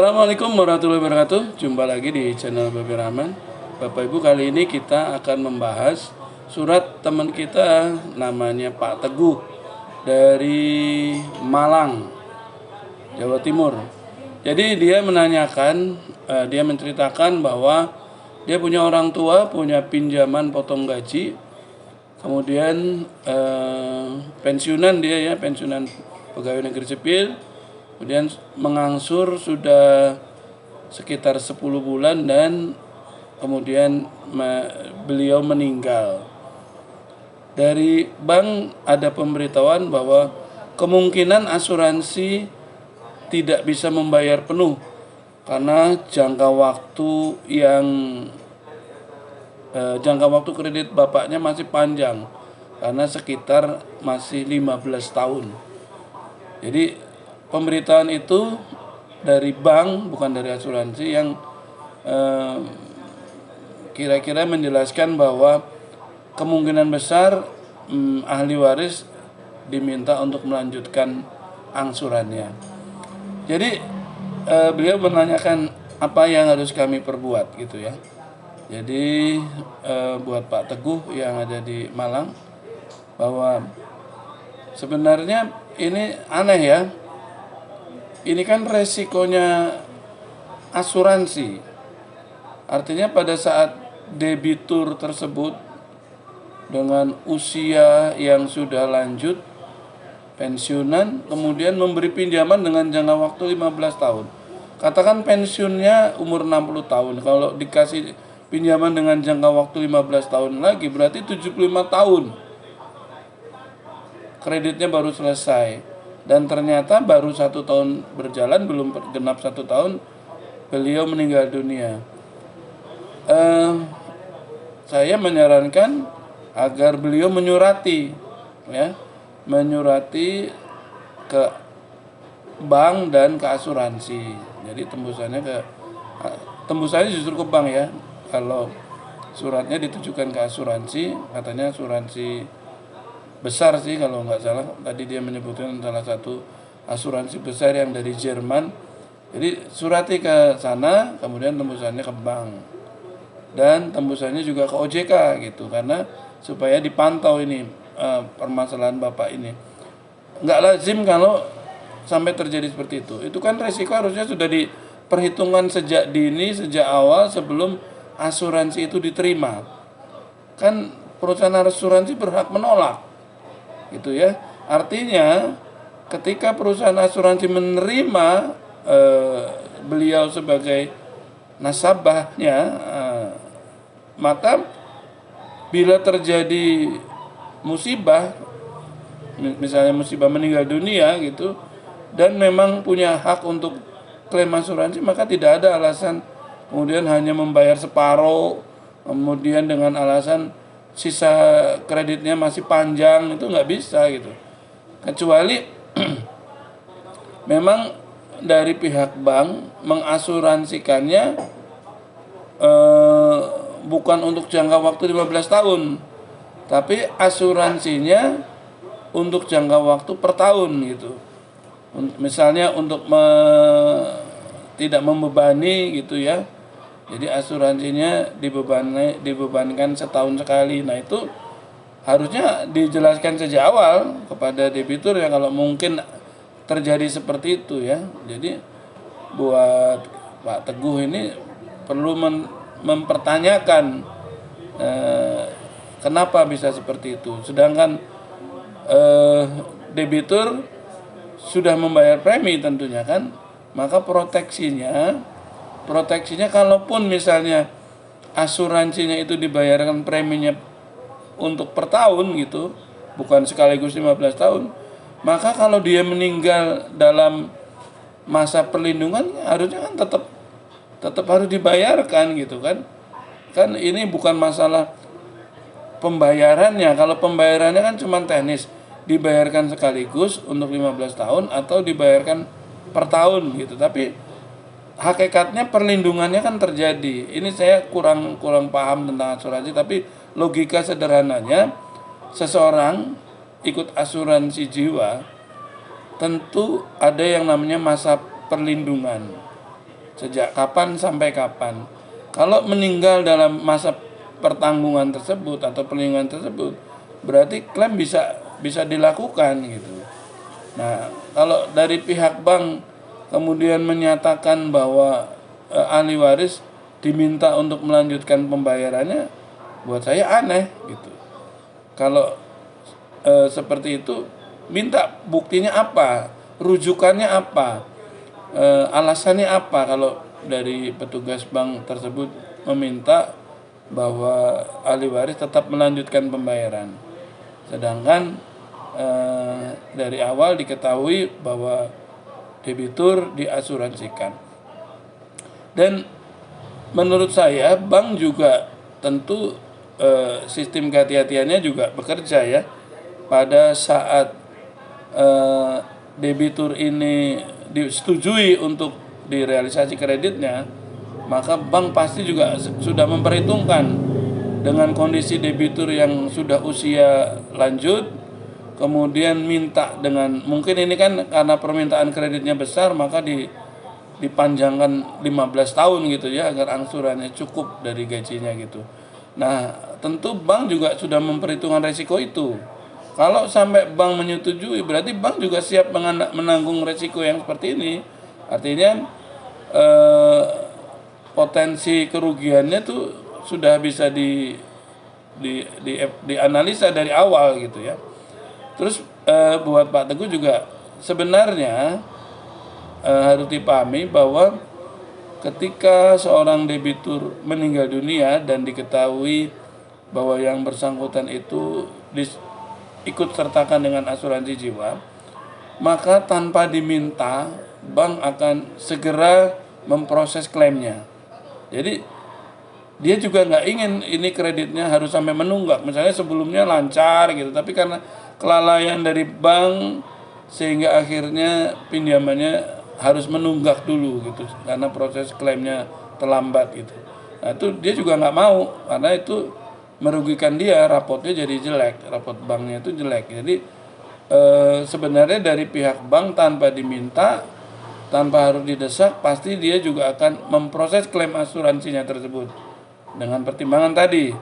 Assalamualaikum warahmatullahi wabarakatuh. Jumpa lagi di channel Bapak Rahman. Bapak Ibu, kali ini kita akan membahas surat teman kita namanya Pak Teguh dari Malang, Jawa Timur. Jadi dia menanyakan, dia menceritakan bahwa dia punya orang tua, punya pinjaman potong gaji, kemudian pensiunan dia ya, pensiunan pegawai negeri sipil. Kemudian mengangsur sudah sekitar 10 bulan dan kemudian beliau meninggal. Dari bank ada pemberitahuan bahwa kemungkinan asuransi tidak bisa membayar penuh karena jangka waktu kredit bapaknya masih panjang, karena sekitar masih 15 tahun. Jadi pemberitaan itu dari bank, bukan dari asuransi, yang kira-kira menjelaskan bahwa kemungkinan besar ahli waris diminta untuk melanjutkan angsurannya. Jadi beliau menanyakan apa yang harus kami perbuat gitu ya. Jadi buat Pak Teguh yang ada di Malang, bahwa sebenarnya ini aneh ya. Ini kan resikonya asuransi. Artinya pada saat debitur tersebut dengan usia yang sudah lanjut, pensiunan, kemudian memberi pinjaman dengan jangka waktu 15 tahun. Katakan pensiunnya umur 60 tahun. Kalau dikasih pinjaman dengan jangka waktu 15 tahun lagi, berarti 75 tahun. Kreditnya baru selesai. Dan ternyata baru 1 tahun berjalan, belum genap 1 tahun, beliau meninggal dunia. Saya menyarankan agar beliau menyurati ke bank dan ke asuransi. Jadi tembusannya justru ke bank ya. Kalau suratnya ditujukan ke asuransi, katanya asuransi besar sih kalau nggak salah, tadi dia menyebutkan salah satu asuransi besar yang dari Jerman. Jadi surati ke sana, kemudian tembusannya ke bank dan tembusannya juga ke OJK gitu, karena supaya dipantau ini permasalahan bapak ini. Nggak lazim kalau sampai terjadi seperti itu. Itu kan resiko harusnya sudah diperhitungkan sejak dini, sejak awal, sebelum asuransi itu diterima. Kan perusahaan asuransi berhak menolak gitu ya. Artinya ketika perusahaan asuransi menerima beliau sebagai nasabahnya, maka bila terjadi musibah, misalnya musibah meninggal dunia gitu, dan memang punya hak untuk klaim asuransi, maka tidak ada alasan kemudian hanya membayar separuh, kemudian dengan alasan sisa kreditnya masih panjang, itu nggak bisa gitu. Kecuali memang dari pihak bank mengasuransikannya bukan untuk jangka waktu 15 tahun, tapi asuransinya untuk jangka waktu per tahun gitu. Misalnya untuk tidak membebani gitu ya. Jadi asuransinya dibebankan setahun sekali. Nah itu harusnya dijelaskan sejak awal kepada debitur ya, kalau mungkin terjadi seperti itu ya. Jadi buat Pak Teguh ini perlu mempertanyakan kenapa bisa seperti itu. Sedangkan debitur sudah membayar premi tentunya kan, maka proteksinya kalaupun misalnya asuransinya itu dibayarkan preminya untuk per tahun gitu, bukan sekaligus 15 tahun, maka kalau dia meninggal dalam masa perlindungan, harusnya kan tetap harus dibayarkan gitu kan. Kan ini bukan masalah pembayarannya. Kalau pembayarannya kan cuma teknis, dibayarkan sekaligus untuk 15 tahun atau dibayarkan per tahun gitu. Tapi hakikatnya perlindungannya kan terjadi. Ini saya kurang paham tentang asuransi, tapi logika sederhananya, seseorang ikut asuransi jiwa tentu ada yang namanya masa perlindungan. sejak kapan sampai kapan. Kalau meninggal dalam masa pertanggungan tersebut atau perlindungan tersebut, berarti klaim bisa dilakukan gitu. Nah, kalau dari pihak bank kemudian menyatakan bahwa ahli waris diminta untuk melanjutkan pembayarannya, buat saya aneh gitu. Kalau seperti itu, minta buktinya apa, rujukannya apa, alasannya apa kalau dari petugas bank tersebut meminta bahwa ahli waris tetap melanjutkan pembayaran, sedangkan dari awal diketahui bahwa debitur diasuransikan. Dan menurut saya bank juga tentu sistem kehati-hatiannya juga bekerja ya. Pada saat debitur ini disetujui untuk direalisasi kreditnya, maka bank pasti juga sudah memperhitungkan dengan kondisi debitur yang sudah usia lanjut, kemudian minta dengan, mungkin ini kan karena permintaan kreditnya besar, maka dipanjangkan 15 tahun gitu ya, agar angsurannya cukup dari gajinya gitu. Nah, tentu bank juga sudah memperhitungkan resiko itu. Kalau sampai bank menyetujui, berarti bank juga siap menanggung resiko yang seperti ini. Artinya potensi kerugiannya tuh sudah bisa dianalisa dari awal gitu ya. Terus buat Pak Teguh juga sebenarnya harus dipahami bahwa ketika seorang debitur meninggal dunia dan diketahui bahwa yang bersangkutan itu ikut sertakan dengan asuransi jiwa, maka tanpa diminta bank akan segera memproses klaimnya. Jadi dia juga nggak ingin ini kreditnya harus sampai menunggak. Misalnya sebelumnya lancar gitu, tapi karena kelalaian dari bank sehingga akhirnya pinjamannya harus menunggak dulu gitu, karena proses klaimnya terlambat gitu. Nah itu dia juga nggak mau, karena itu merugikan dia, rapotnya jadi jelek, rapot banknya itu jelek. Jadi sebenarnya dari pihak bank tanpa diminta, tanpa harus didesak, pasti dia juga akan memproses klaim asuransinya tersebut dengan pertimbangan tadi,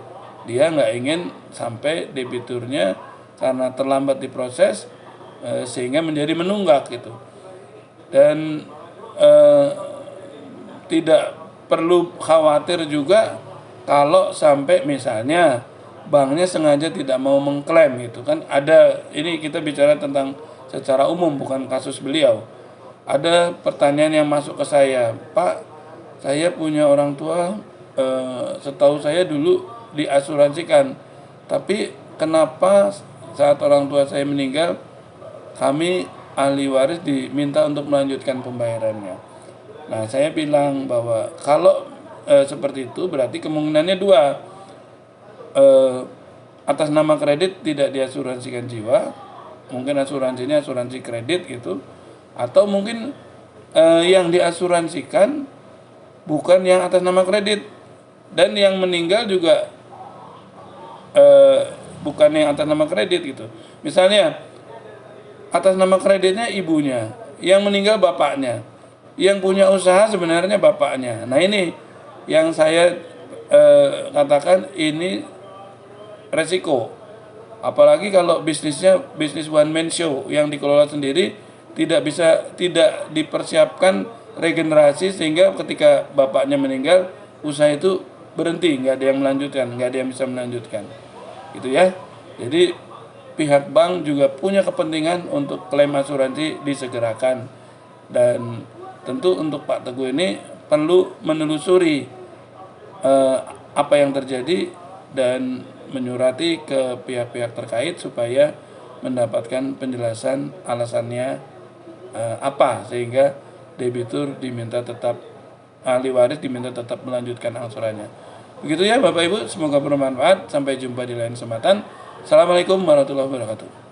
dia nggak ingin sampai debiturnya karena terlambat diproses sehingga menjadi menunggak gitu. Dan tidak perlu khawatir juga kalau sampai misalnya banknya sengaja tidak mau mengklaim gitu kan. Ada, ini kita bicara tentang secara umum bukan kasus beliau. Ada pertanyaan yang masuk ke saya, Pak, saya punya orang tua, setahu saya dulu diasuransikan, tapi kenapa saat orang tua saya meninggal kami ahli waris diminta untuk melanjutkan pembayarannya. Nah, saya bilang bahwa kalau seperti itu berarti kemungkinannya dua, atas nama kredit tidak diasuransikan jiwa, mungkin asuransinya asuransi kredit gitu, atau mungkin yang diasuransikan bukan yang atas nama kredit, dan yang meninggal juga bukan yang atas nama kredit gitu. Misalnya atas nama kreditnya ibunya, yang meninggal bapaknya, yang punya usaha sebenarnya bapaknya. Nah ini yang saya katakan ini resiko. Apalagi kalau bisnisnya bisnis one man show yang dikelola sendiri, tidak dipersiapkan regenerasi sehingga ketika bapaknya meninggal usaha itu berhenti, nggak ada yang melanjutkan, nggak ada yang bisa melanjutkan, gitu ya. Jadi pihak bank juga punya kepentingan untuk klaim asuransi disegerakan, dan tentu untuk Pak Teguh ini perlu menelusuri apa yang terjadi dan menyurati ke pihak-pihak terkait supaya mendapatkan penjelasan alasannya apa sehingga debitur diminta tetap, ahli waris diminta tetap melanjutkan angsurannya. Begitu ya Bapak Ibu, semoga bermanfaat. Sampai jumpa di lain kesempatan. Assalamualaikum warahmatullahi wabarakatuh.